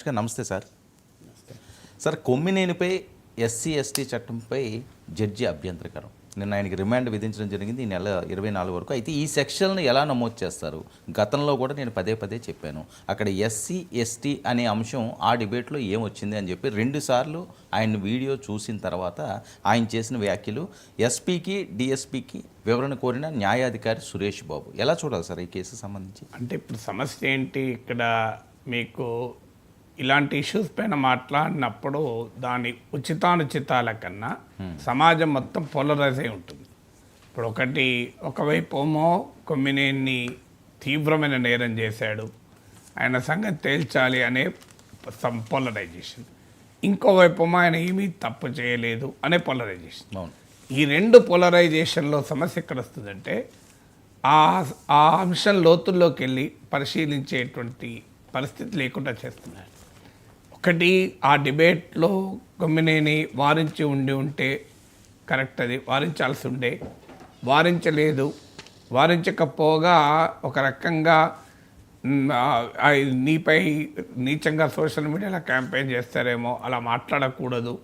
నమస్తే sir. Sir, కొమ్మినేనిపై SC ST చట్టంపై judge అభ్యంతరకరం. నిన్న ఆయనకి రిమాండ్ విధించడం జరిగింది ఈ నెల 24 వరకు. అయితే ఈ సెక్షన్లను ఎలా నమోదు చేస్తారు? గతంలో కూడా నేను పదే చెప్పాను. అక్కడ ఎస్సీ ఎస్టీ అనే అంశం ఆ డిబేట్లో ఏమొచ్చింది అని చెప్పి 2 సార్లు ఆయన వీడియో చూసిన తర్వాత ఆయన చేసిన వ్యాఖ్యలు ఎస్పీకి డిఎస్పీకి వివరణ కోరిన న్యాయాధికారి సురేష్ బాబు. ఎలా చూడాలి సార్ ఈ కేసు సంబంధించి? అంటే ఇప్పుడు సమస్య ఏంటి ఇక్కడ మీకు ఇలాంటి ఇష్యూస్ పైన మాట్లాడినప్పుడు దాని ఉచితానుచితాల కన్నా సమాజం మొత్తం పోలరైజ్ అయి ఉంటుంది. ఇప్పుడు ఒకవైపు ఏమో కొమ్మినేని తీవ్రమైన నేరం చేశాడు, ఆయన సంగతి తేల్చాలి అనే పోలరైజేషన్, ఇంకోవైపు ఏమో ఆయన ఏమీ తప్పు చేయలేదు అనే పోలరైజేషన్. ఈ 2 పోలరైజేషన్లో సమస్య ఎక్కడ వస్తుందంటే ఆ అంశం లోతుల్లోకి వెళ్ళి పరిశీలించేటువంటి పరిస్థితి లేకుండా చేస్తున్నారు. ఒకటి, ఆ డిబేట్లో కొమ్మినేని వారించి ఉంటే కరెక్ట్, అది వారించాల్సి ఉండే, వారించలేదు. వారించకపోగా ఒక రకంగా నీపై నీచంగా సోషల్ మీడియాలో క్యాంపెయిన్ చేస్తారేమో, అలా మాట్లాడకూడదు,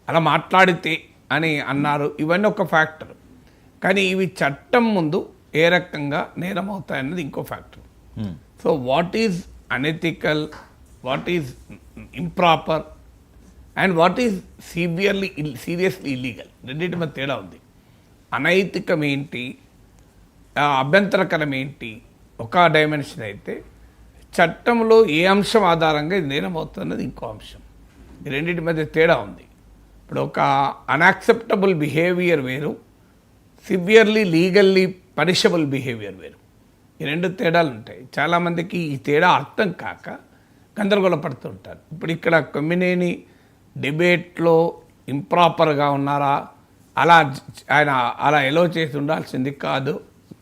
అలా మాట్లాడితే అని అన్నారు. ఇవన్నీ ఒక ఫ్యాక్టర్. కానీ ఇవి చట్టం ముందు ఏ రకంగా నేరం అవుతాయన్నది ఇంకో factor. So what is unethical, what is improper and what is seriously illegal, రెండింటి మధ్య తేడా ఉంది. అనైతికం ఏంటి, అభ్యంతరకరం ఏంటి ఒక డైమెన్షన్ అయితే, చట్టంలో ఏ అంశం ఆధారంగా ఇది నేరం అవుతున్నది ఇంకో అంశం. ఈ రెండింటి మధ్య తేడా ఉంది. ఇప్పుడు ఒక అన్యాక్సెప్టబుల్ బిహేవియర్ వేరు, సివియర్లీ లీగల్లీ పనిషబుల్ బిహేవియర్ వేరు. ఈ 2 తేడాలు ఉంటాయి. చాలామందికి ఈ తేడా అర్థం కాక గందరగోళపడుతుంటారు. ఇప్పుడు ఇక్కడ కొమ్మినేని డిబేట్లో ఇంప్రాపర్గా ఉన్నారా, ఆయన అలా ఎలో చేసి ఉండాల్సింది కాదు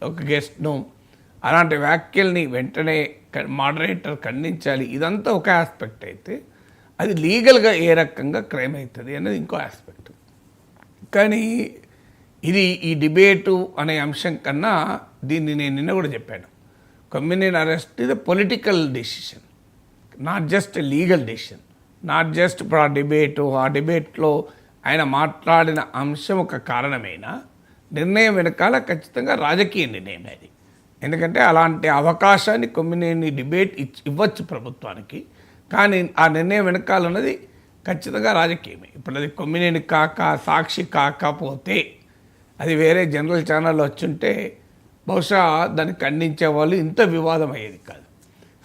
ఒక గెస్ట్ను, అలాంటి వ్యాఖ్యల్ని వెంటనే మోడరేటర్ ఖండించాలి, ఇదంతా ఒక ఆస్పెక్ట్ అయితే, అది లీగల్గా ఏ రకంగా క్రైమ్ అవుతుంది అనేది ఇంకో ఆస్పెక్ట్. కానీ ఈ డిబేటు అనే అంశం కన్నా దీన్ని నేను నిన్న కూడా చెప్పాను, కొమ్మినేని అరెస్ట్ ఇది political decision, not just legal decision. Not just ఇప్పుడు ఆ డిబేట్లో ఆయన మాట్లాడిన అంశం ఒక కారణమైన నిర్ణయం వెనకాల ఖచ్చితంగా రాజకీయ నిర్ణయం అది. ఎందుకంటే అలాంటి అవకాశాన్ని కొమ్మినేని డిబేట్ ఇవ్వచ్చు ప్రభుత్వానికి, కానీ ఆ నిర్ణయం వెనకాలన్నది ఖచ్చితంగా రాజకీయమే. ఇప్పుడు అది కొమ్మినేని కాక సాక్షి కాకపోతే, అది వేరే జనరల్ ఛానల్లో వచ్చుంటే బహుశా దాన్ని ఖండించే వాళ్ళు ఇంత వివాదం అయ్యేది కాదు.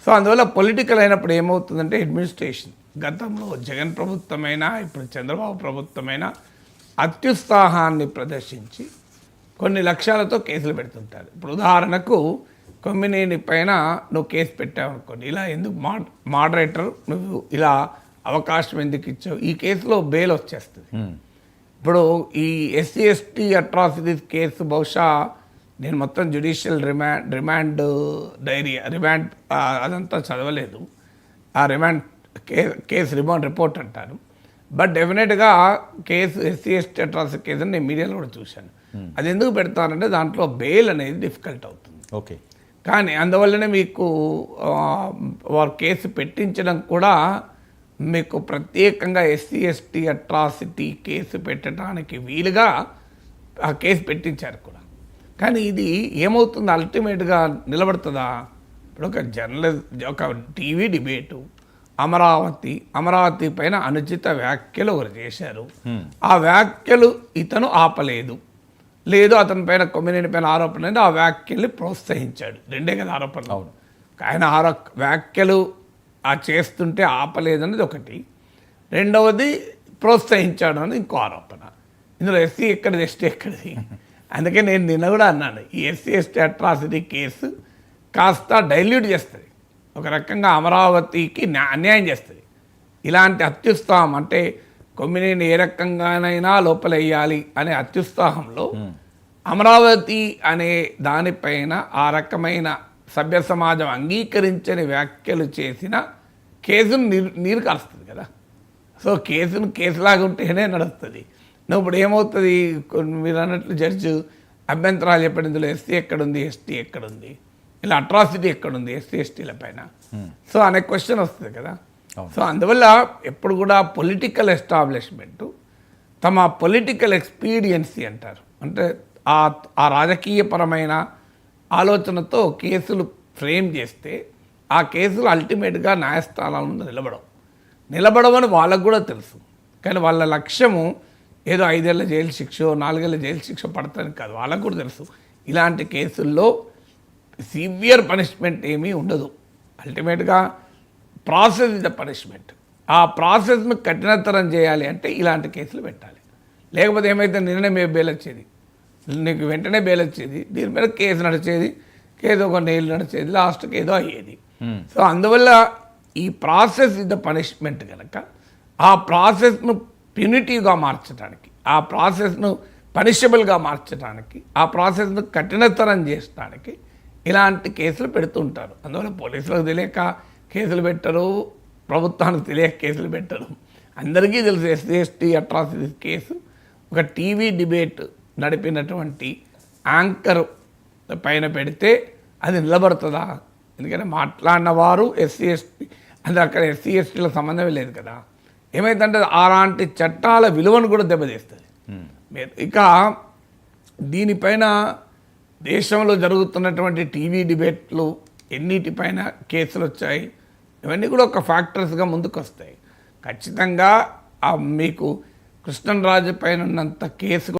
సో అందువల్ల పొలిటికల్ అయినప్పుడు ఏమవుతుందంటే, అడ్మినిస్ట్రేషన్ గతంలో జగన్ ప్రభుత్వమైనా ఇప్పుడు చంద్రబాబు ప్రభుత్వమైనా అత్యుత్సాహాన్ని ప్రదర్శించి కొన్ని లక్ష్యాలతో కేసులు పెడుతుంటారు. ఇప్పుడు ఉదాహరణకు కొమ్మినేని పైన నువ్వు కేసు పెట్టావు అనుకోండి, ఇలా ఎందుకు మోడరేటర్ నువ్వు ఇలా అవకాశం ఎందుకు ఇచ్చావు, ఈ కేసులో బెయిల్ వచ్చేస్తుంది. ఇప్పుడు ఈ ఎస్సీ ఎస్టీ అట్రాసిటీస్ కేసు బహుశా నేను మొత్తం జ్యుడిషియల్ రిమాండ్ అదంతా చదవలేదు, ఆ కేసు రిమాండ్ రిపోర్ట్ అంటారు. బట్ డెఫినెట్గా case SC ST atrocity case అని నేను మీడియాలో కూడా చూశాను. అది ఎందుకు పెడతానంటే దాంట్లో బెయిల్ అనేది డిఫికల్ట్ అవుతుంది. ఓకే, కానీ అందువల్లనే మీకు వారు కేసు పెట్టించడం కూడా మీకు ప్రత్యేకంగా ఎస్సీ ఎస్టీ అట్రాసిటీ కేసు పెట్టడానికి వీలుగా ఆ కేసు పెట్టించారు కూడా. కానీ ఇది ఏమవుతుంది, అల్టిమేట్గా నిలబడుతుందా? ఇప్పుడు ఒక టీవీ డిబేటు, అమరావతి పైన అనుచిత వ్యాఖ్యలు ఒకరు చేశారు, ఆ వ్యాఖ్యలు ఇతను ఆపలేదు, లేదు అతని పైన కొమ్మినేని పైన ఆరోపణ అనేది ఆ వ్యాఖ్యల్ని ప్రోత్సహించాడు, 2 కదా ఆరోపణలు. అవును, ఆయన వ్యాఖ్యలు చేస్తుంటే ఆపలేదన్నది ఒకటి, రెండవది ప్రోత్సహించాడు అని ఇంకో ఆరోపణ. ఇందులో ఎస్సీ ఎక్కడిది ఎస్టీ ఎక్కడిది? అందుకే నేను నిన్న కూడా అన్నాను, ఈ ఎస్సీ ఎస్టీ అట్రాసిటీ కేసు కాస్త డైల్యూట్ చేస్తుంది, ఒక రకంగా అమరావతికి అన్యాయం చేస్తుంది. ఇలాంటి అత్యుత్సాహం అంటే కొమ్మినేని ఏ రకంగానైనా లోపలేయాలి అనే అత్యుత్సాహంలో అమరావతి అనే దానిపైన ఆ రకమైన సభ్య సమాజం అంగీకరించని వ్యాఖ్యలు చేసిన కేసును నీరు కారుస్తుంది కదా. సో కేసులాగా ఉంటేనే నడుస్తుంది. నువ్వు ఇప్పుడు ఏమవుతుంది, మీరు అన్నట్లు జడ్జి అభ్యంతరాలు చెప్పడం, ఇందులో ఎస్సీ ఎక్కడుంది, ఎస్టీ ఎక్కడుంది, ఇలా అట్రాసిటీ ఎక్కడుంది ఎస్సీ ఎస్టీల పైన. సో అనే క్వశ్చన్ వస్తుంది కదా. అవును. సో అందువల్ల ఎప్పుడు కూడా పొలిటికల్ ఎస్టాబ్లిష్మెంట్ తమ పొలిటికల్ ఎక్స్పీరియన్సీ అంటారు, అంటే ఆ రాజకీయపరమైన ఆలోచనతో కేసులు ఫ్రేమ్ చేస్తే ఆ కేసులు అల్టిమేట్గా న్యాయస్థానాల ముందు నిలబడవని వాళ్ళకు కూడా తెలుసు. కానీ వాళ్ళ లక్ష్యము ఏదో 5 ఏళ్ల జైలు శిక్ష 4 ఏళ్ల జైలు శిక్ష పడతానికి కాదు. వాళ్ళకు కూడా తెలుసు ఇలాంటి కేసుల్లో సివియర్ పనిష్మెంట్ ఏమీ ఉండదు. అల్టిమేట్గా ప్రాసెస్ ఇస్ ద పనిష్మెంట్. ఆ ప్రాసెస్ను కఠినతరం చేయాలి అంటే ఇలాంటి కేసులు పెట్టాలి. లేకపోతే ఏమైతే నిర్ణయం బెయిల్ వచ్చేది, నీకు వెంటనే బెయిల్ వచ్చేది, దీని మీద కేసు నడిచేది, కేసు ఒక నెలలు నడిచేది, లాస్ట్కి ఏదో అయ్యేది. సో అందువల్ల ఈ ప్రాసెస్ ఇస్ ద పనిష్మెంట్ కనుక ఆ ప్రాసెస్ను ప్యూనిటివ్గా మార్చడానికి, ఆ ప్రాసెస్ను పనిషబుల్గా మార్చడానికి, ఆ ప్రాసెస్ను కఠినతరం చేయడానికి ఇలాంటి కేసులు పెడుతుంటారు. అందువల్ల పోలీసులకు తెలియక కేసులు పెట్టరు, ప్రభుత్వానికి తెలియక కేసులు పెట్టరు. అందరికీ తెలుసు ఎస్సీ ఎస్టీ అట్రాసిటీస్ కేసు ఒక టీవీ డిబేట్ నడిపినటువంటి యాంకర్ పైన పెడితే అది నిలబడుతుందా? ఎందుకంటే మాట్లాడిన వారు ఎస్సీ ఎస్టీ, అంటే అక్కడ ఎస్సీ ఎస్టీలకు సంబంధమే లేదు కదా. ఏమైందంటే అలాంటి చట్టాల విలువను కూడా దెబ్బతీస్తుంది. ఇక దీనిపైన దేశంలో జరుగుతున్నటువంటి టీవీ డిబేట్లు ఎన్నిటిపైన కేసులు వచ్చాయి, ఇవన్నీ కూడా ఒక ఫ్యాక్టర్స్గా ముందుకు వస్తాయి. ఖచ్చితంగా మీకు కృష్ణరాజు పైన ఉన్నంత కేసు